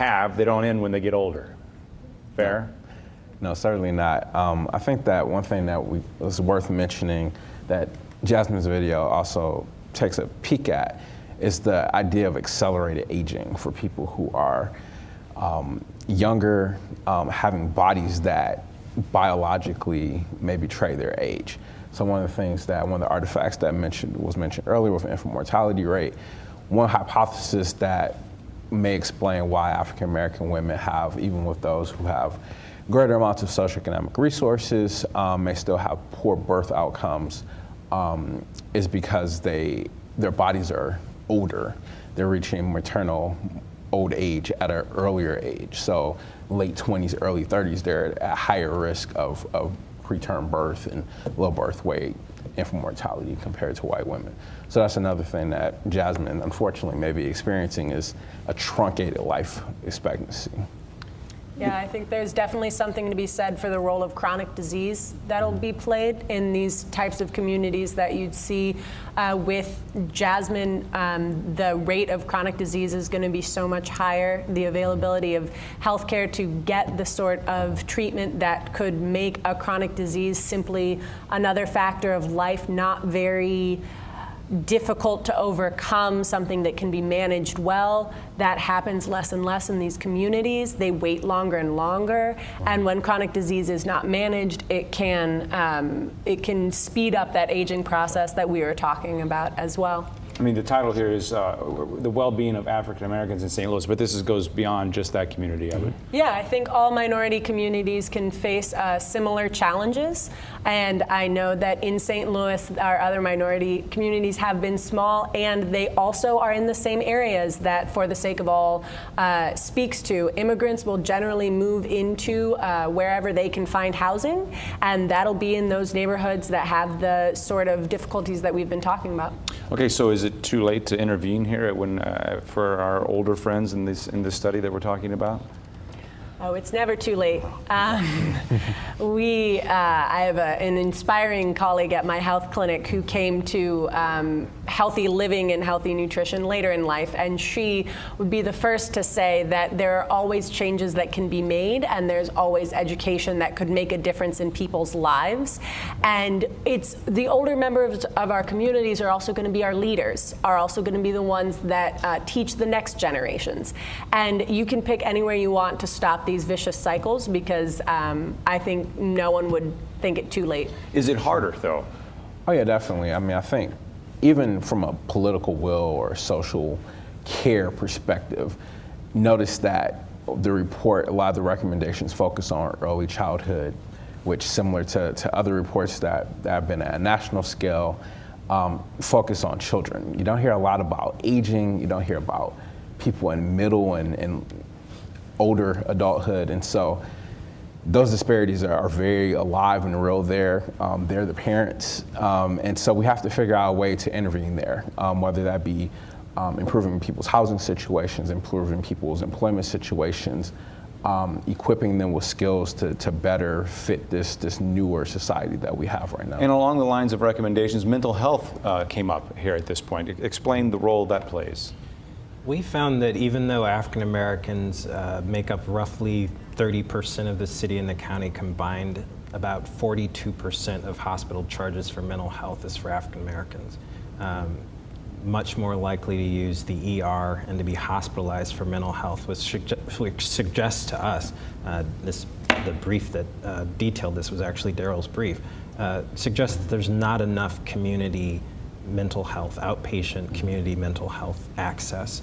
have, they don't end when they get older. Fair? No, certainly not. I think that one thing that was worth mentioning that Jasmine's video also takes a peek at is the idea of accelerated aging for people who are younger, having bodies that biologically may betray their age. So one of the artifacts that was mentioned earlier with infant mortality rate, one hypothesis that may explain why African American women have, even with those who have greater amounts of socioeconomic resources, may still have poor birth outcomes, is because their bodies are older. They're reaching maternal old age at an earlier age. So late 20s, early 30s, they're at higher risk of preterm birth and low birth weight, infant mortality compared to white women. So that's another thing that Jasmine, unfortunately, may be experiencing is a truncated life expectancy. Yeah, I think there's definitely something to be said for the role of chronic disease that'll be played in these types of communities that you'd see with Jasmine. The rate of chronic disease is going to be so much higher. The availability of healthcare to get the sort of treatment that could make a chronic disease simply another factor of life, not very difficult to overcome, something that can be managed well. That happens less and less in these communities. They wait longer and longer, and when chronic disease is not managed, it can speed up that aging process that we were talking about as well. I mean, the title here is the well-being of African Americans in St. Louis, but this goes beyond just that community, I would. Yeah, I think all minority communities can face similar challenges, and I know that in St. Louis, our other minority communities have been small, and they also are in the same areas that For the Sake of All speaks to. Immigrants will generally move into wherever they can find housing, and that'll be in those neighborhoods that have the sort of difficulties that we've been talking about. Okay, so is it too late to intervene here for our older friends in this study that we're talking about? Oh, it's never too late. I have an inspiring colleague at my health clinic who came to healthy living and healthy nutrition later in life, and she would be the first to say that there are always changes that can be made, and there's always education that could make a difference in people's lives. And it's the older members of our communities are also going to be our leaders, are also going to be the ones that teach the next generations. And you can pick anywhere you want to stop these vicious cycles, because I think no one would think it too late. Is it harder, though? Oh yeah, definitely. I mean, I think even from a political will or social care perspective, notice that the report, a lot of the recommendations focus on early childhood, which, similar to other reports that have been at a national scale, focus on children. You don't hear a lot about aging. You don't hear about people in middle and older adulthood, and so those disparities are very alive and real there. They're the parents, and so we have to figure out a way to intervene there, whether that be improving people's housing situations, improving people's employment situations, equipping them with skills to better fit this newer society that we have right now. And along the lines of recommendations, mental health came up here at this point. Explain the role that plays. We found that even though African Americans make up roughly 30% of the city and the county combined, about 42% of hospital charges for mental health is for African Americans. Much more likely to use the ER and to be hospitalized for mental health, which suggests to us, the brief that detailed this was actually Daryl's brief, suggests that there's not enough community mental health, outpatient community mental health access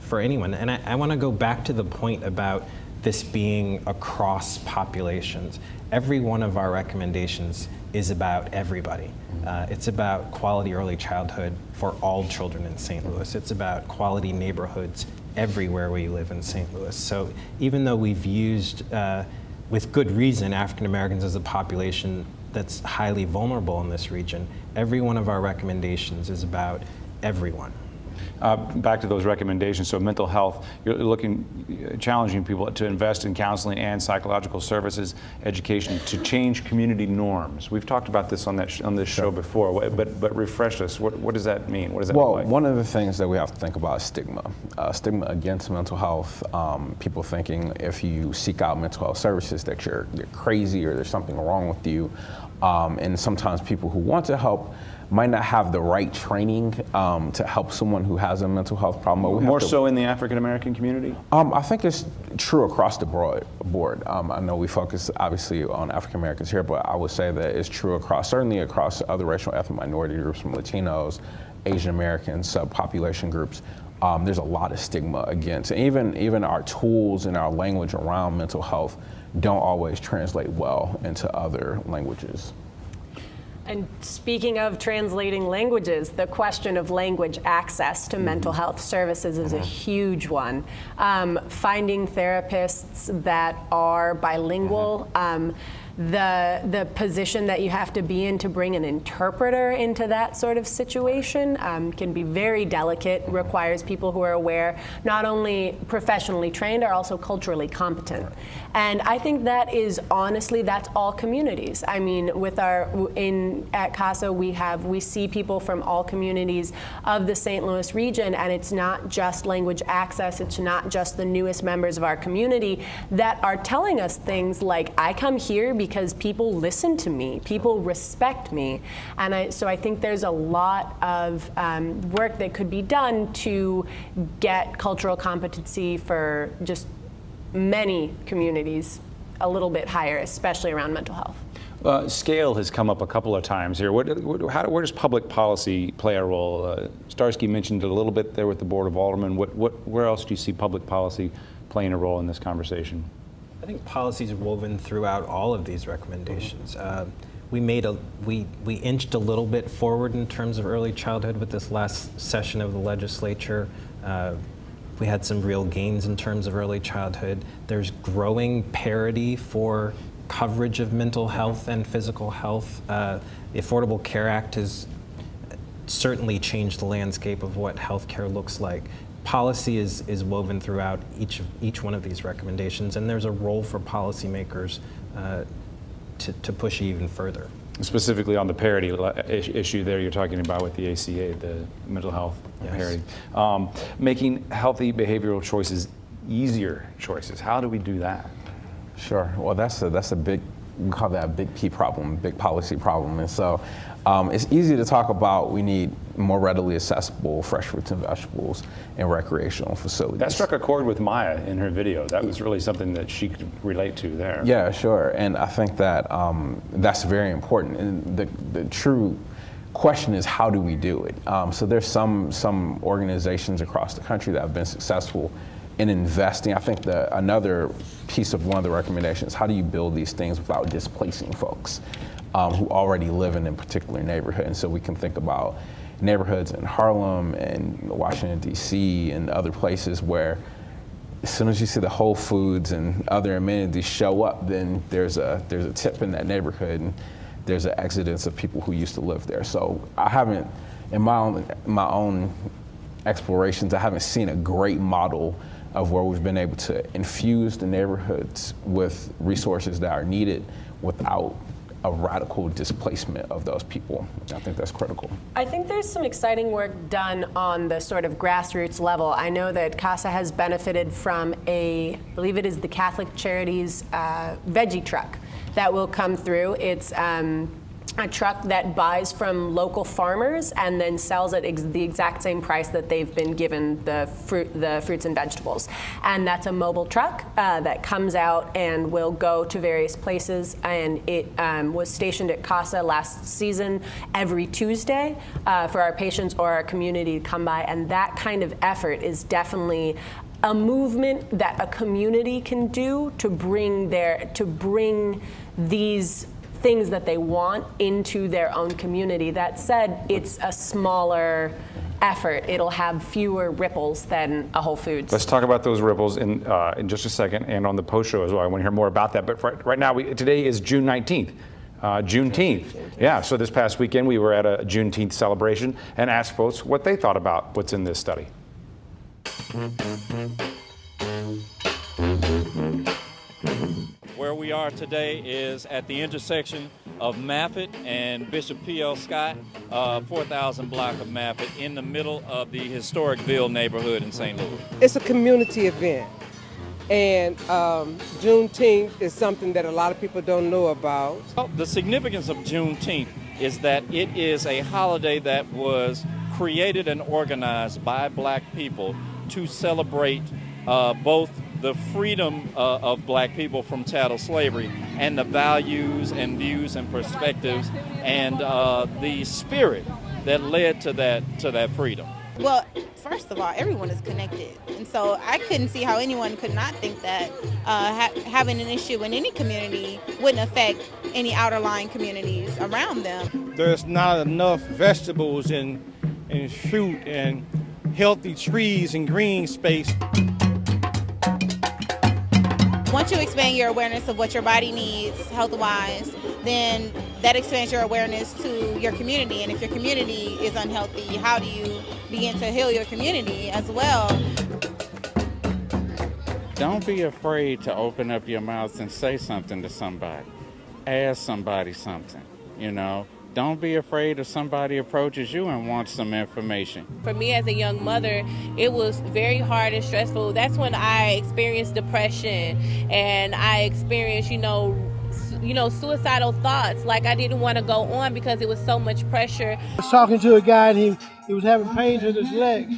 for anyone. And I want to go back to the point about this being across populations. Every one of our recommendations is about everybody. It's about quality early childhood for all children in St. Louis. It's about quality neighborhoods everywhere we live in St. Louis. So even though we've used, with good reason, African Americans as a population that's highly vulnerable in this region, every one of our recommendations is about everyone. Back to those recommendations. So mental health, you're challenging people to invest in counseling and psychological services, education to change community norms. We've talked about this on this show before, but refresh us. What does that mean? What does that look like? One of the things that we have to think about is stigma. Stigma against mental health. People thinking if you seek out mental health services that you're crazy or there's something wrong with you. And sometimes people who want to help might not have the right training to help someone who has a mental health problem. More so in the African American community? I think it's true across the board. I know we focus obviously on African Americans here, but I would say that it's true certainly across other racial ethnic minority groups, from Latinos, Asian Americans, subpopulation groups. There's a lot of stigma against, and even our tools and our language around mental health don't always translate well into other languages. And speaking of translating languages, the question of language access to mental health services is a huge one. Finding therapists that are bilingual, the position that you have to be in to bring an interpreter into that sort of situation can be very delicate, requires people who are aware, not only professionally trained, are also culturally competent. And I think that is, honestly, that's all communities. I mean, at CASA, we see people from all communities of the St. Louis region, and it's not just language access, it's not just the newest members of our community that are telling us things like, I come here because people listen to me, people respect me. And so I think there's a lot of work that could be done to get cultural competency for just many communities a little bit higher, especially around mental health. Scale has come up a couple of times here. Where does public policy play a role? Starsky mentioned it a little bit there with the Board of Aldermen. Where else do you see public policy playing a role in this conversation? I think policy is woven throughout all of these recommendations. We inched a little bit forward in terms of early childhood with this last session of the legislature. We had some real gains in terms of early childhood. There's growing parity for coverage of mental health and physical health. The Affordable Care Act has certainly changed the landscape of what healthcare looks like. Policy is woven throughout each one of these recommendations, and there's a role for policymakers to push even further. Specifically on the parity issue there you're talking about with the ACA, the mental health parity. Making healthy behavioral choices easier choices. How do we do that? Sure. Well, that's a big, we call that a big P problem, big policy problem. And so it's easy to talk about we need more readily accessible fresh fruits and vegetables in recreational facilities. That struck a chord with Maya in her video. That was really something that she could relate to there. Yeah, sure. And I think that that's very important. And the true question is, how do we do it? So there's some organizations across the country that have been successful in investing. I think another piece of one of the recommendations, how do you build these things without displacing folks who already live in a particular neighborhood? And so we can think about neighborhoods in Harlem and Washington, D.C. and other places where as soon as you see the Whole Foods and other amenities show up, then there's a tip in that neighborhood and there's an exodus of people who used to live there. So I haven't, in my own explorations, I haven't seen a great model of where we've been able to infuse the neighborhoods with resources that are needed without a radical displacement of those people. I think that's critical. I think there's some exciting work done on the sort of grassroots level. I know that CASA has benefited from I believe it is the Catholic Charities veggie truck that will come through. It's a truck that buys from local farmers and then sells at the exact same price that they've been given the fruits and vegetables. And that's a mobile truck that comes out and will go to various places. And it was stationed at CASA last season every Tuesday for our patients or our community to come by. And that kind of effort is definitely a movement that a community can do to bring these things that they want into their own community. That said, it's a smaller effort. It'll have fewer ripples than a Whole Foods. Let's talk about those ripples in just a second, and on the post show as well. I want to hear more about that. But right now, today is June 19th. Juneteenth. Yeah, so this past weekend we were at a Juneteenth celebration and asked folks what they thought about what's in this study. Where we are today is at the intersection of Maffitt and Bishop P.L. Scott, 4000 block of Maffitt, in the middle of the historic Ville neighborhood in St. Louis. It's a community event, and Juneteenth is something that a lot of people don't know about. Well, the significance of Juneteenth is that it is a holiday that was created and organized by black people to celebrate both the freedom of black people from chattel slavery and the values and views and perspectives and the spirit that led to that freedom. Well, first of all, everyone is connected. And so I couldn't see how anyone could not think that having an issue in any community wouldn't affect any outerlying communities around them. There's not enough vegetables and fruit and healthy trees and green space. Once you expand your awareness of what your body needs health-wise, then that expands your awareness to your community. And if your community is unhealthy, how do you begin to heal your community as well? Don't be afraid to open up your mouth and say something to somebody. Ask somebody something, you know. Don't be afraid if somebody approaches you and wants some information. For me as a young mother, it was very hard and stressful. That's when I experienced depression and I experienced, suicidal thoughts. Like I didn't want to go on because it was so much pressure. I was talking to a guy and he was having pains in his legs.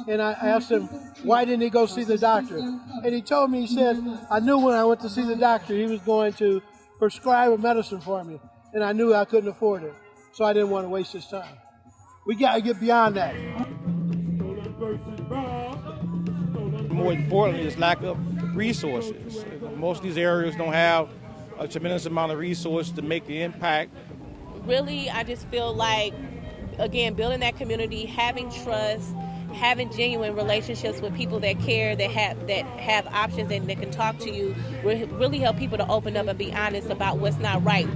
And I asked him, why didn't he go see the doctor? And he told me, he said, I knew when I went to see the doctor he was going to prescribe a medicine for me. And I knew I couldn't afford it, so I didn't want to waste his time. We got to get beyond that. More importantly, is lack of resources. Most of these areas don't have a tremendous amount of resources to make the impact. Really, I just feel like, again, building that community, having trust, having genuine relationships with people that care, that have options and that can talk to you, will really help people to open up and be honest about what's not right.